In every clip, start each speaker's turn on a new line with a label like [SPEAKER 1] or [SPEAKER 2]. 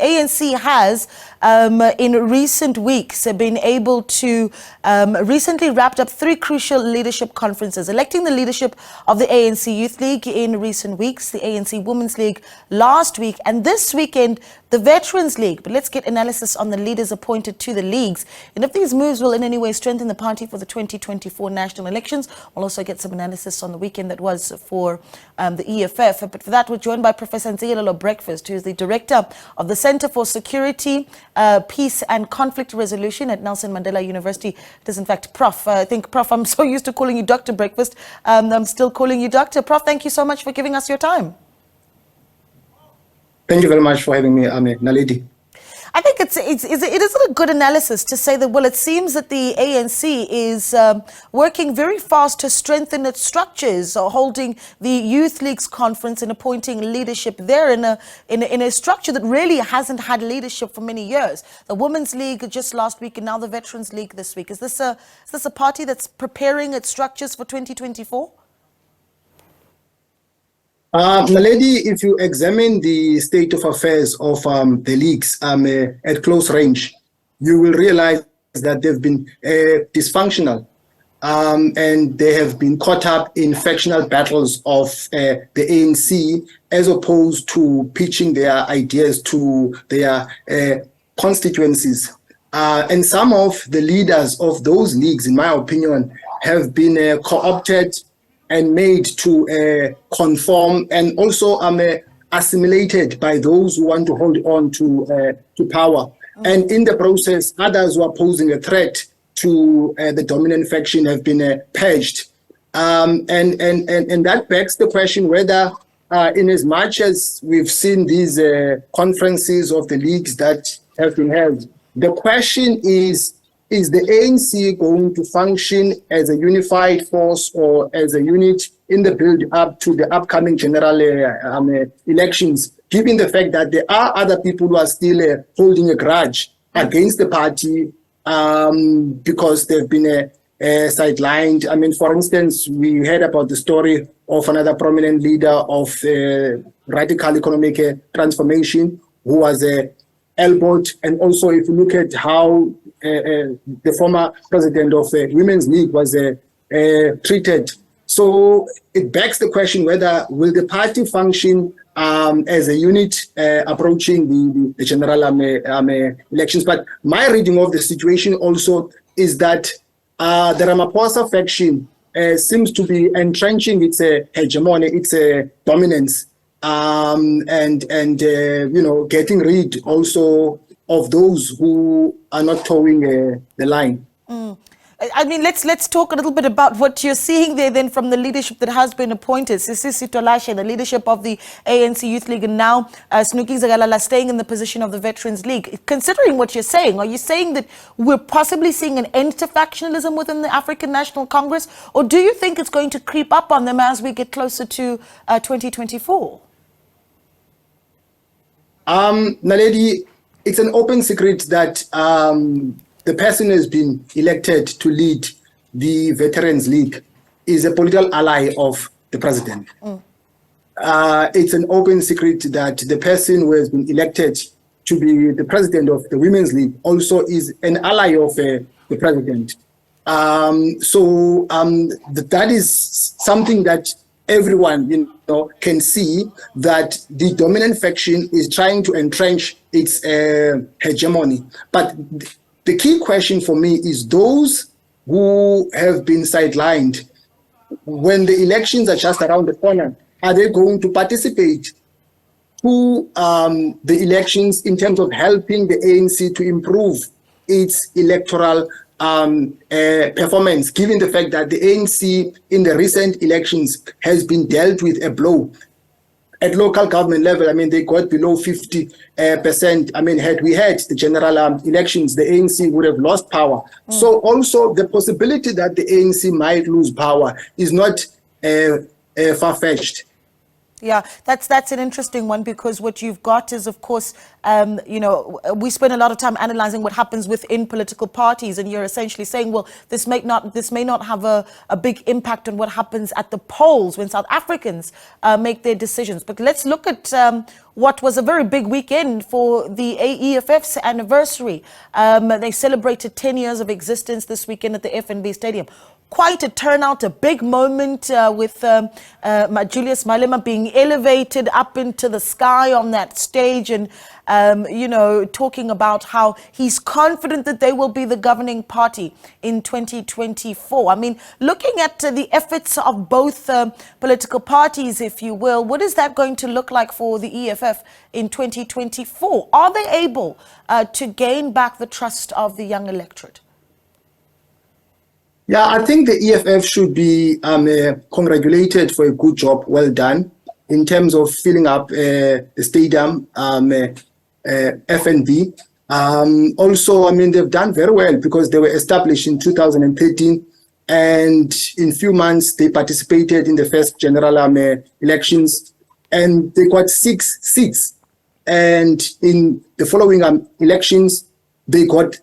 [SPEAKER 1] ANC has, in recent weeks, been able to recently wrapped up 3 crucial leadership conferences, electing the leadership of the ANC Youth League in recent weeks, the ANC Women's League last week, and this weekend, the Veterans League. But let's get analysis on the leaders appointed to the leagues and if these moves will in any way strengthen the party for the 2024 national elections. We'll also get some analysis on the weekend that was for the EFF. But for that, we're joined by Prof Ntsikelelo Breakfast, who is the Director of the Center for Security, Peace and Conflict Resolution at Nelson Mandela University. It is in fact Prof. I think, Prof, I'm so used to calling you Dr. Breakfast. I'm still calling you Doctor. Prof, thank you so much for giving us your time.
[SPEAKER 2] Thank you very much for having me, Naledi.
[SPEAKER 1] I think it is a good analysis to say that, well, it seems that the ANC is working very fast to strengthen its structures, holding the Youth League's conference and appointing leadership there in a structure that really hasn't had leadership for many years. The Women's League just last week and now the Veterans League this week. Is this a party that's preparing its structures for 2024?
[SPEAKER 2] Naledi, if you examine the state of affairs of the leagues at close range, you will realize that they've been dysfunctional and they have been caught up in factional battles of the ANC as opposed to pitching their ideas to their constituencies. And some of the leaders of those leagues, in my opinion, have been co-opted and made to conform and also assimilated by those who want to hold on to power. And in the process, others who are posing a threat to the dominant faction have been purged. And that begs the question whether, in as much as we've seen these conferences of the leagues that have been held, the question is the ANC going to function as a unified force or as a unit in the build-up to the upcoming general elections, given the fact that there are other people who are still holding a grudge against the party because they've been sidelined? I mean, for instance, we heard about the story of another prominent leader of radical economic transformation who was elbowed. And also, if you look at how the former president of the Women's League was treated. So it begs the question whether will the party function as a unit approaching the general elections. But my reading of the situation also is that the Ramaphosa faction seems to be entrenching its hegemony, its dominance, and getting rid also of those who are not towing the line.
[SPEAKER 1] I mean, let's talk a little bit about what you're seeing there then from the leadership that has been appointed. Sisi Tolashe, the leadership of the ANC Youth League, and now Snuki Zagalala staying in the position of the Veterans League. Considering what you're saying, are you saying that we're possibly seeing an end to factionalism within the African National Congress? Or do you think it's going to creep up on them as we get closer to 2024?
[SPEAKER 2] Naledi, it's an open secret that the person who has been elected to lead the Veterans League is a political ally of the president. It's an open secret that the person who has been elected to be the president of the Women's League also is an ally of the president. That is something that everyone can see, that the dominant faction is trying to entrench its hegemony. But the key question for me is those who have been sidelined, when the elections are just around the corner, are they going to participate to the elections in terms of helping the ANC to improve its electoral performance, given the fact that the ANC in the recent elections has been dealt with a blow at local government level? I mean, they got below 50%. I mean, had we had the general elections, the ANC would have lost power. So also the possibility that the ANC might lose power is not far-fetched.
[SPEAKER 1] Yeah, that's an interesting one, because what you've got is, of course, we spend a lot of time analyzing what happens within political parties, and you're essentially saying, well, this may not have a big impact on what happens at the polls when South Africans make their decisions. But let's look at what was a very big weekend for the EFFs anniversary. They celebrated 10 years of existence this weekend at the FNB Stadium. Quite a turnout, a big moment with Julius Malema being elevated up into the sky on that stage and, you know, talking about how he's confident that they will be the governing party in 2024. I mean, looking at the efforts of both political parties, if you will, what is that going to look like for the EFF in 2024? Are they able to gain back the trust of the young electorate?
[SPEAKER 2] Yeah, I think the EFF should be congratulated for a good job, well done, in terms of filling up the stadium, FNB. Also, I mean, they've done very well because they were established in 2013, and in few months they participated in the first general elections, and they got 6 seats. And in the following elections, they got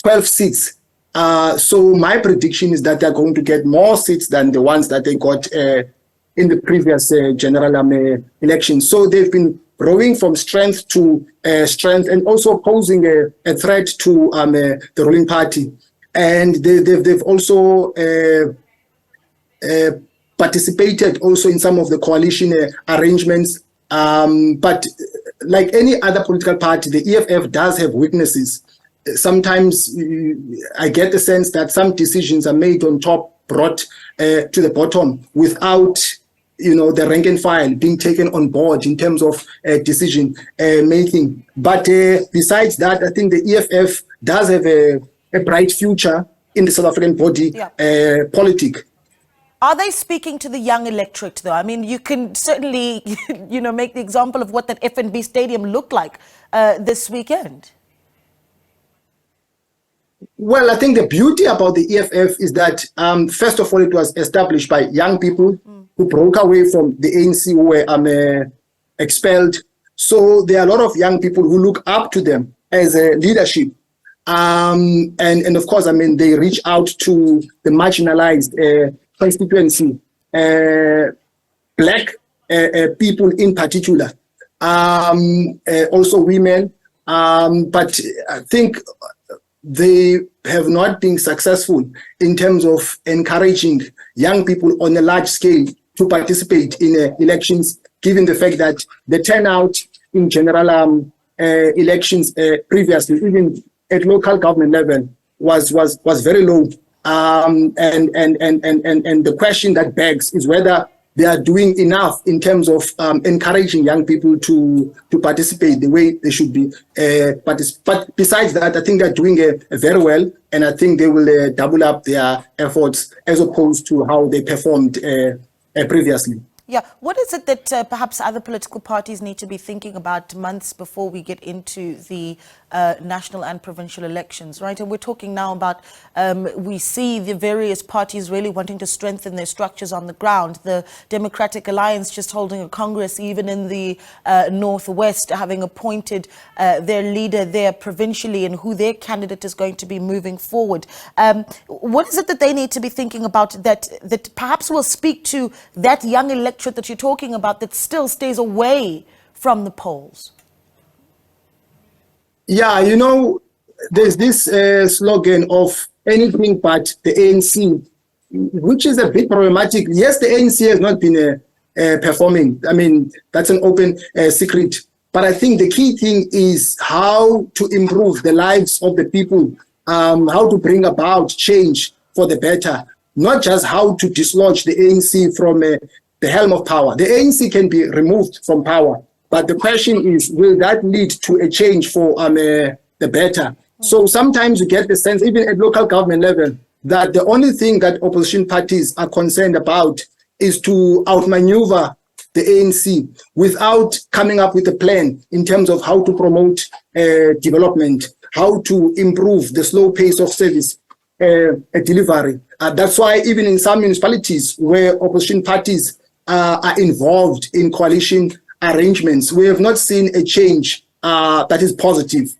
[SPEAKER 2] 12 seats. So my prediction is that they're going to get more seats than the ones that they got in the previous general election. So they've been growing from strength to strength and also posing a threat to the ruling party. And they've also participated also in some of the coalition arrangements. But like any other political party, the EFF does have weaknesses. Sometimes I get the sense that some decisions are made on top, brought to the bottom without, you know, the rank and file being taken on board in terms of decision making. But besides that, I think the EFF does have a bright future in the South African body politic.
[SPEAKER 1] Are they speaking to the young electorate, though? I mean, you can certainly, you know, make the example of what that FNB Stadium looked like this weekend.
[SPEAKER 2] Well, I think the beauty about the EFF is that, first of all, it was established by young people who broke away from the ANC, who were expelled. So there are a lot of young people who look up to them as a leadership. And of course, I mean, they reach out to the marginalized constituency, black people in particular, also women. But I think they have not been successful in terms of encouraging young people on a large scale to participate in elections, given the fact that the turnout in general elections previously, even at local government level, was very low. And the question that begs is whether they are doing enough in terms of encouraging young people to participate the way they should be. But besides that, I think they're doing very well, and I think they will double up their efforts as opposed to how they performed previously.
[SPEAKER 1] Yeah, what is it that perhaps other political parties need to be thinking about months before we get into the national and provincial elections, right? And we're talking now about, we see the various parties really wanting to strengthen their structures on the ground. The Democratic Alliance just holding a Congress, even in the Northwest, having appointed their leader there provincially and who their candidate is going to be moving forward. What is it that they need to be thinking about that perhaps will speak to that young electorate that you're talking about that still stays away from the polls? Yeah,
[SPEAKER 2] you know, there's this slogan of anything but the ANC, which is a bit problematic. Yes, the ANC has not been performing. I mean, that's an open secret. But I think the key thing is how to improve the lives of the people, how to bring about change for the better, not just how to dislodge the ANC from the helm of power. The ANC can be removed from power, but the question is, will that lead to a change for the better? So sometimes you get the sense, even at local government level, that the only thing that opposition parties are concerned about is to outmaneuver the ANC without coming up with a plan in terms of how to promote development, how to improve the slow pace of service delivery. That's why even in some municipalities where opposition parties are involved in coalition arrangements, we have not seen a change that is positive.